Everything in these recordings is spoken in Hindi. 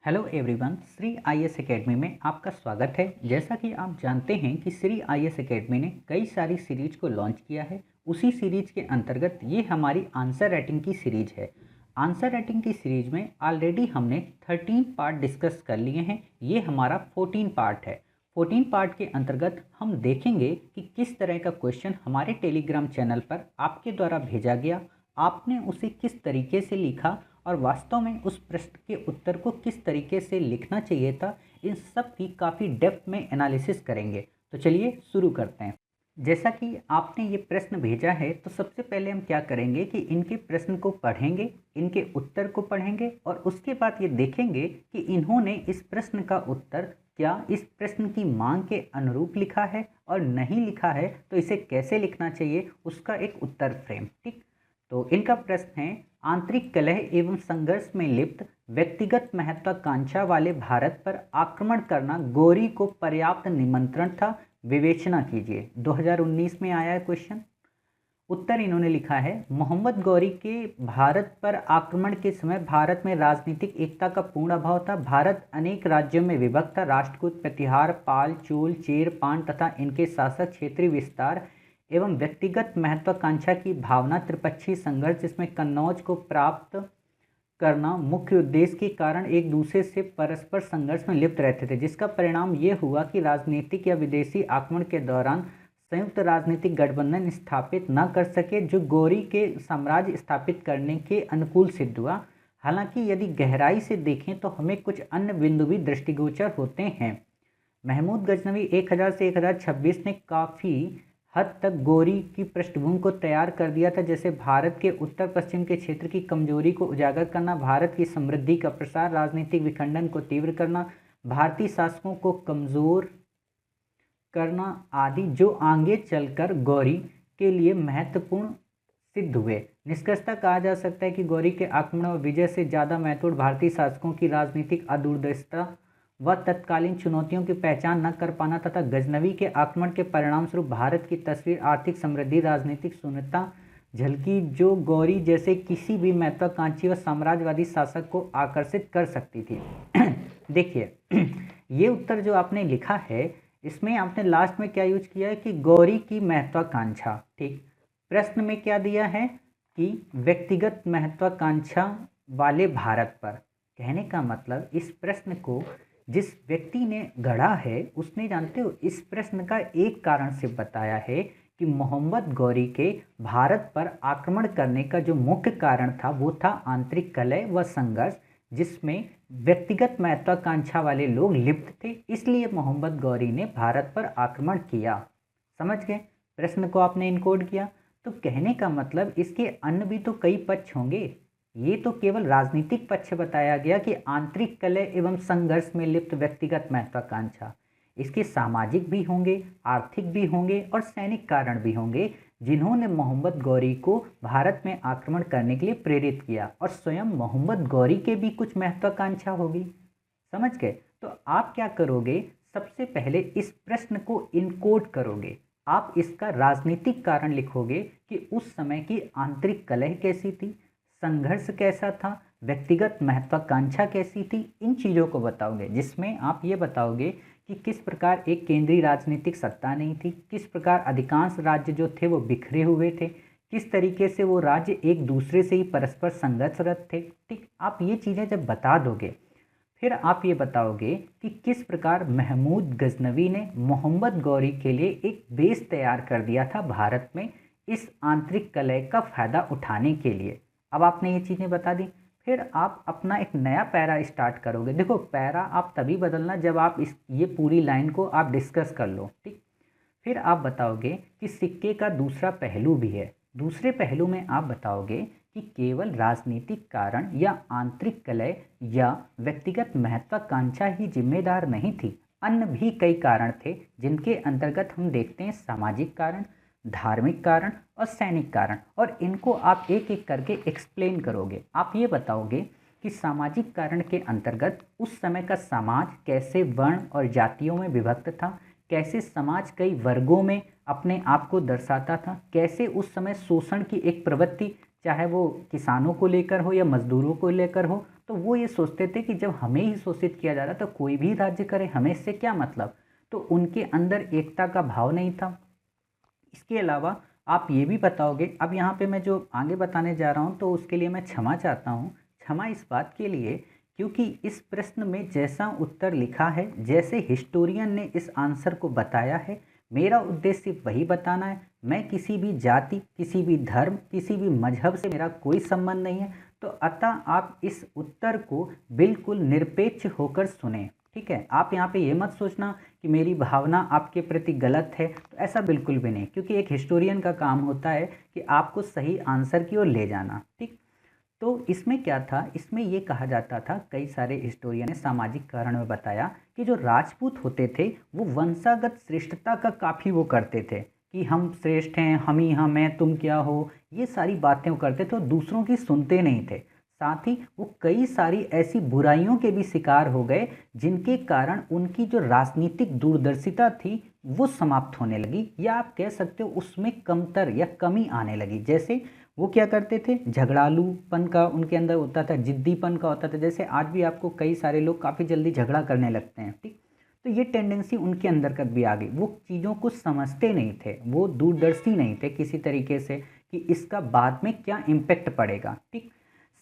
Hello everyone, Shri IAS academy में आपका स्वागत है। जैसा कि आप जानते हैं कि श्री आईएएस एकेडमी ने कई सारी सीरीज को लॉन्च किया है। उसी सीरीज के अंतर्गत ये हमारी आंसर राइटिंग की सीरीज है। आंसर राइटिंग की सीरीज में ऑलरेडी हमने 13 पार्ट डिस्कस कर लिए हैं। ये हमारा 14 पार्ट है। 14 पार्ट के अंतर्गत हम देखेंगे कि किस तरह का क्वेश्चन हमारे टेलीग्राम चैनल पर आपके द्वारा भेजा गया, आपने उसे किस तरीके से लिखा और वास्तव में उस प्रश्न के उत्तर को किस तरीके से लिखना चाहिए था। इन सब की काफ़ी डेप्थ में एनालिसिस करेंगे। तो चलिए शुरू करते हैं। जैसा कि आपने ये प्रश्न भेजा है तो सबसे पहले हम क्या करेंगे कि इनके प्रश्न को पढ़ेंगे, इनके उत्तर को पढ़ेंगे और उसके बाद ये देखेंगे कि इन्होंने इस प्रश्न का उत्तर क्या इस प्रश्न की मांग के अनुरूप लिखा है और नहीं लिखा है तो इसे कैसे लिखना चाहिए, उसका एक उत्तर फ्रेम। ठीक, तो इनका प्रश्न है, आंतरिक कलह एवं संघर्ष में लिप्त व्यक्तिगत महत्वाकांक्षा वाले भारत पर आक्रमण करना गौरी को पर्याप्त निमंत्रण था, विवेचना कीजिए। 2019 में आया है क्वेश्चन। उत्तर इन्होंने लिखा है, मोहम्मद गौरी के भारत पर आक्रमण के समय भारत में राजनीतिक एकता का पूर्ण अभाव था। भारत अनेक राज्यों में विभक्त था। राष्ट्रकूट, प्रतिहार, पाल, चोल, चेर, पान तथा इनके शासक, क्षेत्रीय विस्तार एवं व्यक्तिगत महत्वाकांक्षा की भावना, त्रिपक्षीय संघर्ष जिसमें कन्नौज को प्राप्त करना मुख्य उद्देश्य के कारण एक दूसरे से परस्पर संघर्ष में लिप्त रहते थे, जिसका परिणाम ये हुआ कि राजनीतिक या विदेशी आक्रमण के दौरान संयुक्त राजनीतिक गठबंधन स्थापित न कर सके, जो गौरी के साम्राज्य स्थापित करने के अनुकूल सिद्ध हुआ। हालांकि यदि गहराई से देखें तो हमें कुछ अन्य बिंदु भी दृष्टिगोचर होते हैं। महमूद गजनवी 1000 से 1026 ने काफ़ी हद तक गौरी की पृष्ठभूमि को तैयार कर दिया था, जैसे भारत के उत्तर पश्चिम के क्षेत्र की कमजोरी को उजागर करना, भारत की समृद्धि का प्रसार, राजनीतिक विखंडन को तीव्र करना, भारतीय शासकों को कमजोर करना आदि, जो आगे चलकर गौरी के लिए महत्वपूर्ण सिद्ध हुए। निष्कर्षतः कहा जा सकता है कि गौरी के आक्रमण और विजय से ज़्यादा महत्वपूर्ण भारतीय शासकों की राजनीतिक अदूरदर्शिता व तत्कालीन चुनौतियों की पहचान न कर पाना तथा गजनवी के आक्रमण के परिणाम स्वरूप भारत की तस्वीर, आर्थिक समृद्धि, राजनीतिक शून्यता झलकी, जो गौरी जैसे किसी भी महत्वाकांक्षी व साम्राज्यवादी शासक को आकर्षित कर सकती थी। देखिए, ये उत्तर जो आपने लिखा है इसमें आपने लास्ट में क्या यूज किया है कि गौरी की महत्वाकांक्षा। ठीक, प्रश्न में क्या दिया है कि व्यक्तिगत महत्वाकांक्षा वाले भारत पर। कहने का मतलब इस प्रश्न को जिस व्यक्ति ने गढ़ा है उसने, जानते हो, इस प्रश्न का एक कारण से बताया है कि मोहम्मद गौरी के भारत पर आक्रमण करने का जो मुख्य कारण था वो था आंतरिक कलह व संघर्ष, जिसमें व्यक्तिगत महत्वाकांक्षा वाले लोग लिप्त थे, इसलिए मोहम्मद गौरी ने भारत पर आक्रमण किया। समझ गए? प्रश्न को आपने इनकोड किया। तो कहने का मतलब इसके अन्य भी तो कई पक्ष होंगे। ये तो केवल राजनीतिक पक्ष बताया गया कि आंतरिक कलह एवं संघर्ष में लिप्त व्यक्तिगत महत्वाकांक्षा, इसके सामाजिक भी होंगे, आर्थिक भी होंगे और सैनिक कारण भी होंगे, जिन्होंने मोहम्मद गौरी को भारत में आक्रमण करने के लिए प्रेरित किया। और स्वयं मोहम्मद गौरी के भी कुछ महत्वाकांक्षा होगी। समझ गए? तो आप क्या करोगे, सबसे पहले इस प्रश्न को इनकोड करोगे। आप इसका राजनीतिक कारण लिखोगे कि उस समय की आंतरिक कलह कैसी थी, संघर्ष कैसा था, व्यक्तिगत महत्वाकांक्षा कैसी थी, इन चीज़ों को बताओगे, जिसमें आप ये बताओगे कि किस प्रकार एक केंद्रीय राजनीतिक सत्ता नहीं थी, किस प्रकार अधिकांश राज्य जो थे वो बिखरे हुए थे, किस तरीके से वो राज्य एक दूसरे से ही परस्पर संघर्षरत थे। ठीक, आप ये चीज़ें जब बता दोगे फिर आप ये बताओगे कि किस प्रकार महमूद गजनवी ने मोहम्मद गौरी के लिए एक बेस तैयार कर दिया था भारत में इस आंतरिक कलह का फायदा उठाने के लिए। अब आपने ये चीज़ें बता दी, फिर आप अपना एक नया पैरा स्टार्ट करोगे। देखो, पैरा आप तभी बदलना जब आप ये पूरी लाइन को आप डिस्कस कर लो। ठीक, फिर आप बताओगे कि सिक्के का दूसरा पहलू भी है। दूसरे पहलू में आप बताओगे कि केवल राजनीतिक कारण या आंतरिक कलह या व्यक्तिगत महत्वाकांक्षा ही जिम्मेदार नहीं थी, अन्य भी कई कारण थे, जिनके अंतर्गत हम देखते हैं सामाजिक कारण, धार्मिक कारण और सैनिक कारण, और इनको आप एक एक करके एक्सप्लेन करोगे। आप ये बताओगे कि सामाजिक कारण के अंतर्गत उस समय का समाज कैसे वर्ण और जातियों में विभक्त था, कैसे समाज कई वर्गों में अपने आप को दर्शाता था, कैसे उस समय शोषण की एक प्रवृत्ति चाहे वो किसानों को लेकर हो या मजदूरों को लेकर हो, तो वो ये सोचते थे कि जब हमें ही शोषित किया जा रहा तो कोई भी राज्य करे, हमें इससे क्या मतलब। तो उनके अंदर एकता का भाव नहीं था। इसके अलावा आप ये भी बताओगे, अब यहाँ पे मैं जो आगे बताने जा रहा हूँ तो उसके लिए मैं क्षमा चाहता हूँ। क्षमा इस बात के लिए क्योंकि इस प्रश्न में जैसा उत्तर लिखा है, जैसे हिस्टोरियन ने इस आंसर को बताया है, मेरा उद्देश्य सिर्फ वही बताना है। मैं किसी भी जाति, किसी भी धर्म, किसी भी मजहब से मेरा कोई संबंध नहीं है। तो अतः आप इस उत्तर को बिल्कुल निरपेक्ष होकर सुने। ठीक है, आप यहाँ पे ये मत सोचना कि मेरी भावना आपके प्रति गलत है, तो ऐसा बिल्कुल भी नहीं, क्योंकि एक हिस्टोरियन का काम होता है कि आपको सही आंसर की ओर ले जाना। ठीक, तो इसमें क्या था, इसमें ये कहा जाता था, कई सारे हिस्टोरियन ने सामाजिक कारण में बताया कि जो राजपूत होते थे वो वंशागत श्रेष्ठता का काफ़ी वो करते थे कि हम श्रेष्ठ हैं, हम ही हम हैं, तुम क्या हो, ये सारी बातें वो करते थे और दूसरों की सुनते नहीं थे। साथ ही वो कई सारी ऐसी बुराइयों के भी शिकार हो गए जिनके कारण उनकी जो राजनीतिक दूरदर्शिता थी वो समाप्त होने लगी, या आप कह सकते हो उसमें कमतर या कमी आने लगी। जैसे वो क्या करते थे, झगड़ालूपन का उनके अंदर होता था, जिद्दीपन का होता था। जैसे आज भी आपको कई सारे लोग काफ़ी जल्दी झगड़ा करने लगते हैं। ठीक, तो ये टेंडेंसी उनके अंदर कब भी आ गई। वो चीज़ों को समझते नहीं थे, वो दूरदर्शी नहीं थे किसी तरीके से कि इसका बाद में क्या इम्पेक्ट पड़ेगा। ठीक,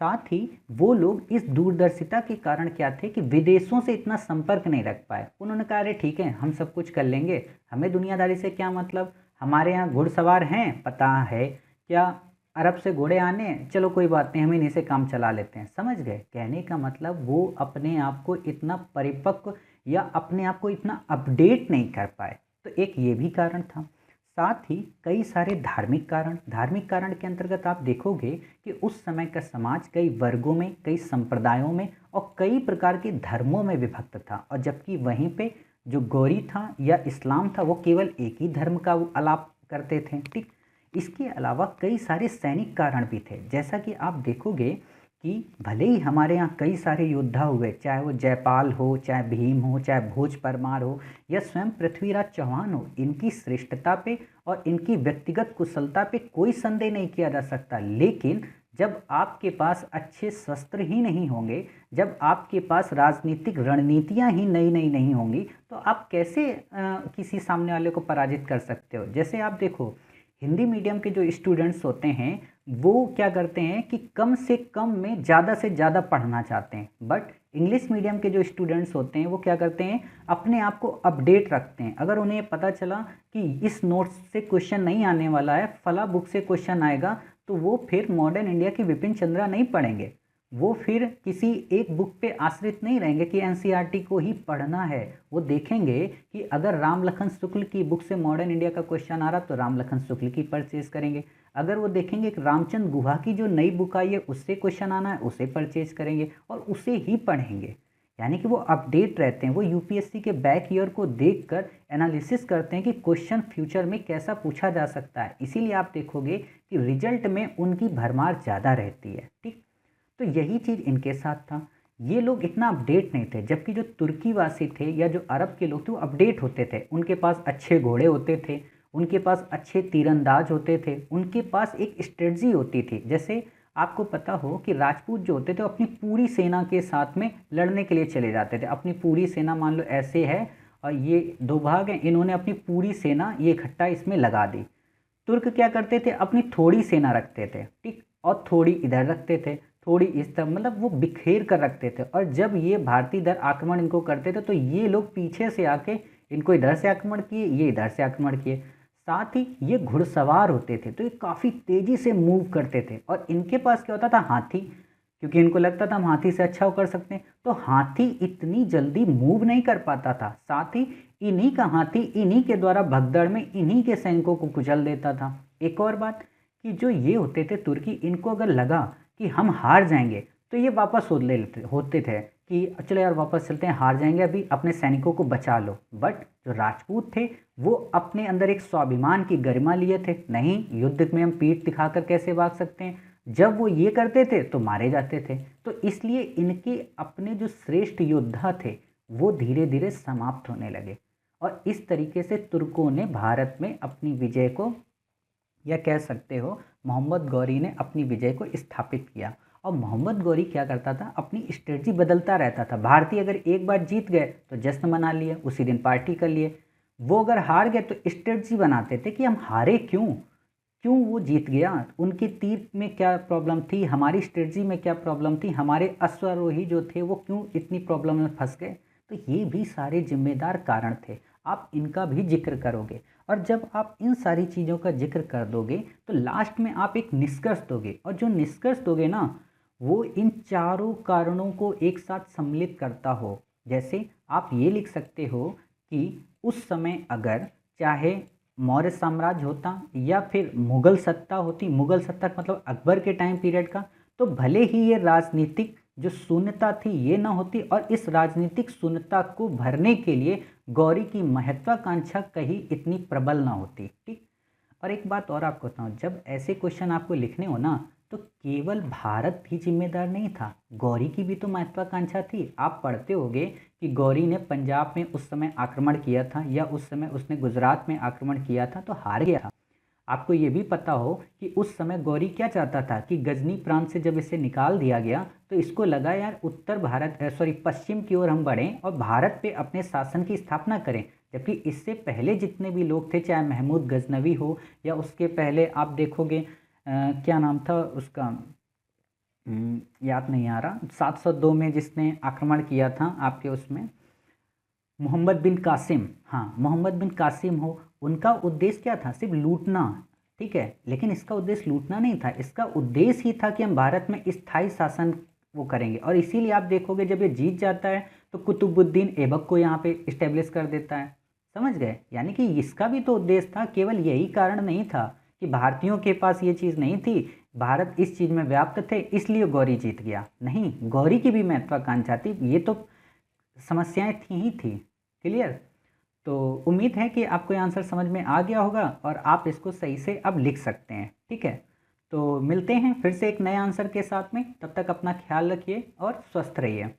साथ ही वो लोग इस दूरदर्शिता के कारण क्या थे कि विदेशों से इतना संपर्क नहीं रख पाए। उन्होंने कहा अरे ठीक है, हम सब कुछ कर लेंगे, हमें दुनियादारी से क्या मतलब, हमारे यहाँ घुड़सवार हैं पता है क्या, अरब से घोड़े आने हैं, चलो कोई बात नहीं, हम इन्हीं से काम चला लेते हैं। समझ गए कहने का मतलब, वो अपने आप को इतना परिपक्व या अपने आप को इतना अपडेट नहीं कर पाए। तो एक ये भी कारण था। साथ ही कई सारे धार्मिक कारण के अंतर्गत आप देखोगे कि उस समय का समाज कई वर्गों में, कई संप्रदायों में और कई प्रकार के धर्मों में विभक्त था, और जबकि वहीं पे जो गौरी था या इस्लाम था वो केवल एक ही धर्म का वो आलाप करते थे। ठीक, इसके अलावा कई सारे सैनिक कारण भी थे। जैसा कि आप देखोगे कि भले ही हमारे यहाँ कई सारे योद्धा हुए, चाहे वो जयपाल हो, चाहे भीम हो, चाहे भोज परमार हो या स्वयं पृथ्वीराज चौहान हो, इनकी श्रेष्ठता पे और इनकी व्यक्तिगत कुशलता पे कोई संदेह नहीं किया जा सकता। लेकिन जब आपके पास अच्छे शस्त्र ही नहीं होंगे, जब आपके पास राजनीतिक रणनीतियाँ ही नई नई नहीं होंगी, तो आप कैसे किसी सामने वाले को पराजित कर सकते हो। जैसे आप देखो, हिंदी मीडियम के जो स्टूडेंट्स होते हैं वो क्या करते हैं कि कम से कम में ज़्यादा से ज़्यादा पढ़ना चाहते हैं, बट इंग्लिश मीडियम के जो स्टूडेंट्स होते हैं वो क्या करते हैं, अपने आप को अपडेट रखते हैं। अगर उन्हें पता चला कि इस नोट्स से क्वेश्चन नहीं आने वाला है, फला बुक से क्वेश्चन आएगा, तो वो फिर मॉडर्न इंडिया की विपिन चंद्रा नहीं पढ़ेंगे, वो फिर किसी एक बुक पे आश्रित नहीं रहेंगे कि एनसीईआरटी को ही पढ़ना है। वो देखेंगे कि अगर राम लखन शुक्ल की बुक से मॉडर्न इंडिया का क्वेश्चन आ रहा तो राम लखन शुक्ल की परचेज करेंगे। अगर वो देखेंगे कि रामचंद्र गुहा की जो नई बुक आई है उससे क्वेश्चन आना है, उसे परचेज करेंगे और उसे ही पढ़ेंगे। यानी कि वो अपडेट रहते हैं, वो यूपीएससी के बैक ईयर को देखकर एनालिसिस करते हैं कि क्वेश्चन फ्यूचर में कैसा पूछा जा सकता है। इसीलिए आप देखोगे कि रिजल्ट में उनकी भरमार ज़्यादा रहती है। ठीक, तो यही चीज़ इनके साथ था, ये लोग इतना अपडेट नहीं थे। जबकि जो तुर्की वासी थे या जो अरब के लोग थे वो अपडेट होते थे, उनके पास अच्छे घोड़े होते थे, उनके पास अच्छे तीरंदाज होते थे, उनके पास एक स्ट्रेटजी होती थी। जैसे आपको पता हो कि राजपूत जो होते थे वो अपनी पूरी सेना के साथ में लड़ने के लिए चले जाते थे। अपनी पूरी सेना, मान लो ऐसे है और ये दो भाग हैं, इन्होंने अपनी पूरी सेना ये इकट्ठा इसमें लगा दी। तुर्क क्या करते थे, अपनी थोड़ी सेना रखते थे, ठीक, और थोड़ी इधर रखते थे, थोड़ी इस तरफ, मतलब वो बिखेर कर रखते थे। और जब ये भारतीय दल आक्रमण इनको करते थे तो ये लोग पीछे से आके इनको इधर से आक्रमण किए, ये इधर से आक्रमण किए। साथ ही ये घुड़सवार होते थे तो ये काफ़ी तेज़ी से मूव करते थे, और इनके पास क्या होता था, हाथी, क्योंकि इनको लगता था हम हाथी से अच्छा कर सकते हैं। तो हाथी इतनी जल्दी मूव नहीं कर पाता था। साथ ही इन्हीं का हाथी इन्हीं के द्वारा भगदड़ में इन्हीं के सैनिकों को कुचल देता था। एक और बात कि जो ये होते थे तुर्की, इनको अगर लगा कि हम हार जाएंगे तो ये वापस होते थे कि चलो यार वापस चलते हैं, हार जाएंगे, अभी अपने सैनिकों को बचा लो। बट जो राजपूत थे वो अपने अंदर एक स्वाभिमान की गरिमा लिए थे, नहीं युद्ध में हम पीठ दिखाकर कैसे भाग सकते हैं। जब वो ये करते थे तो मारे जाते थे। तो इसलिए इनके अपने जो श्रेष्ठ योद्धा थे वो धीरे धीरे समाप्त होने लगे, और इस तरीके से तुर्कों ने भारत में अपनी विजय को, या कह सकते हो मोहम्मद गौरी ने अपनी विजय को स्थापित किया। और मोहम्मद गौरी क्या करता था, अपनी स्ट्रेटजी बदलता रहता था। भारतीय अगर एक बार जीत गए तो जश्न मना लिए, उसी दिन पार्टी कर लिए। वो अगर हार गए तो स्ट्रेटजी बनाते थे कि हम हारे क्यों, क्यों वो जीत गया, उनके तीर में क्या प्रॉब्लम थी, हमारी स्ट्रेटजी में क्या प्रॉब्लम थी, हमारे अश्वारोही जो थे वो क्यों इतनी प्रॉब्लम में फंस गए। तो ये भी सारे जिम्मेदार कारण थे, आप इनका भी जिक्र करोगे। और जब आप इन सारी चीज़ों का जिक्र कर दोगे तो लास्ट में आप एक निष्कर्ष दोगे, और जो निष्कर्ष दोगे ना वो इन चारों कारणों को एक साथ सम्मिलित करता हो। जैसे आप ये लिख सकते हो कि उस समय अगर चाहे मौर्य साम्राज्य होता या फिर मुगल सत्ता होती, मुगल सत्ता मतलब अकबर के टाइम पीरियड का, तो भले ही ये राजनीतिक जो शून्यता थी ये ना होती, और इस राजनीतिक शून्यता को भरने के लिए गौरी की महत्वाकांक्षा कहीं इतनी प्रबल ना होती। ठीक। और एक बात और आपको बताऊं, जब ऐसे क्वेश्चन आपको लिखने हो ना तो केवल भारत ही जिम्मेदार नहीं था, गौरी की भी तो महत्वाकांक्षा थी। आप पढ़ते होगे कि गौरी ने पंजाब में उस समय आक्रमण किया था, या उस समय उसने गुजरात में आक्रमण किया था तो हार गया था। आपको ये भी पता हो कि उस समय गौरी क्या चाहता था कि गजनी प्रांत से जब इसे निकाल दिया गया तो इसको लगा यार उत्तर भारत पश्चिम की ओर हम बढ़ें और भारत पे अपने शासन की स्थापना करें। जबकि इससे पहले जितने भी लोग थे, चाहे महमूद गजनवी हो या उसके पहले आप देखोगे क्या नाम था उसका, याद नहीं आ रहा, 702 में जिसने आक्रमण किया था आपके उसमें, मोहम्मद बिन कासिम। हाँ, मोहम्मद बिन कासिम हो, उनका उद्देश्य क्या था, सिर्फ लूटना। ठीक है, लेकिन इसका उद्देश्य लूटना नहीं था, इसका उद्देश्य ही था कि हम भारत में स्थायी शासन वो करेंगे। और इसीलिए आप देखोगे जब ये जीत जाता है तो कुतुबुद्दीन ऐबक को यहाँ पे इस्टेब्लिश कर देता है। समझ गए, यानी कि इसका भी तो उद्देश्य था, केवल यही कारण नहीं था कि भारतीयों के पास ये चीज़ नहीं थी, भारत इस चीज़ में व्याप्त थे इसलिए गौरी जीत गया। नहीं, गौरी की भी महत्वाकांक्षा थी, ये तो समस्याएं थी ही थी। क्लियर। तो उम्मीद है कि आपको ये आंसर समझ में आ गया होगा और आप इसको सही से अब लिख सकते हैं। ठीक है, तो मिलते हैं फिर से एक नए आंसर के साथ में, तब तक अपना ख्याल रखिए और स्वस्थ रहिए।